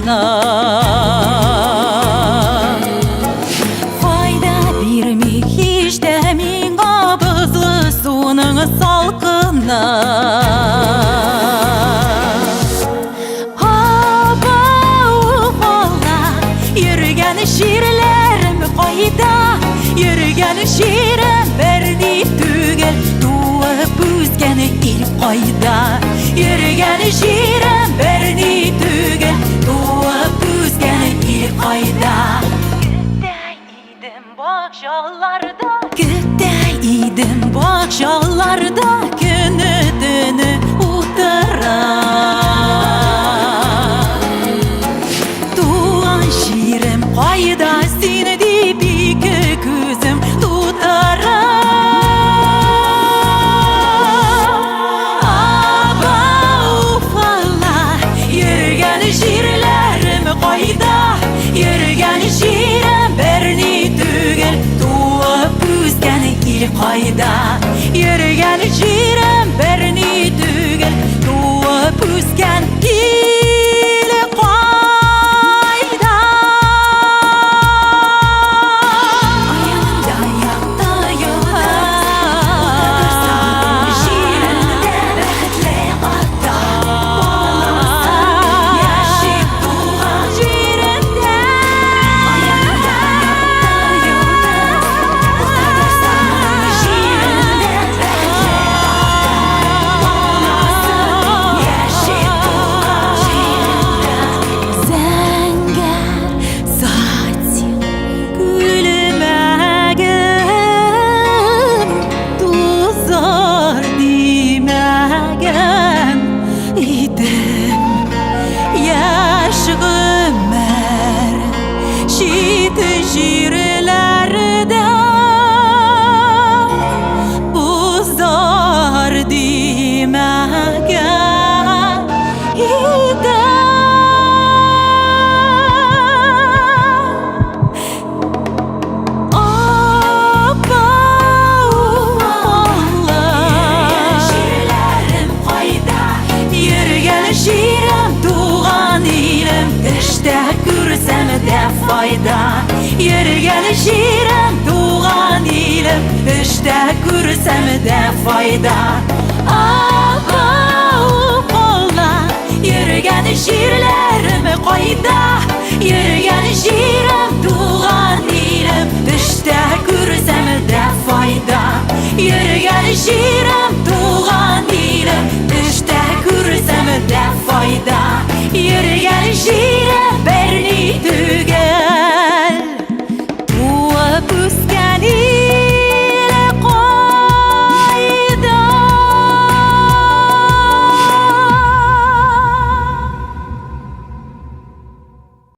salkına. Fayda vermek hiç demin kabızlı sunun salkına. Şiirlerim kayda, yürgen şiirim berdi tügel, doğup üzgen ilk kayda. Yürgen şiirim berdi tügel, doğup üzgen ilk kayda. Gütteydim bakşalarda, gütteydim bakşalarda, günü dünü uhtara. Kayda seni dibi gözüm tutara. Aba ufalar yürgen şiirlerim kayda, yürgen şiirim berni tügel, doğup üzgen ilk kayda. Yürgen şiirim berni tügel, doğup üzgen ilk şiirlerde buzlar dimegen idem. Aba ufalar şiirlerim kayda, yürgen şiirim doğan ilim, işte görsem de fayda. Yürgen şiirim doğan ilim, işte görsem de fayda. Aba ufalar yürgen şiirlerim kayda, yürgen şiirim doğan ilim, işte görsem de fayda. Yürgen şiirim doğan ilim, işte görsem de fayda. Yürgen şiirim berni tügel,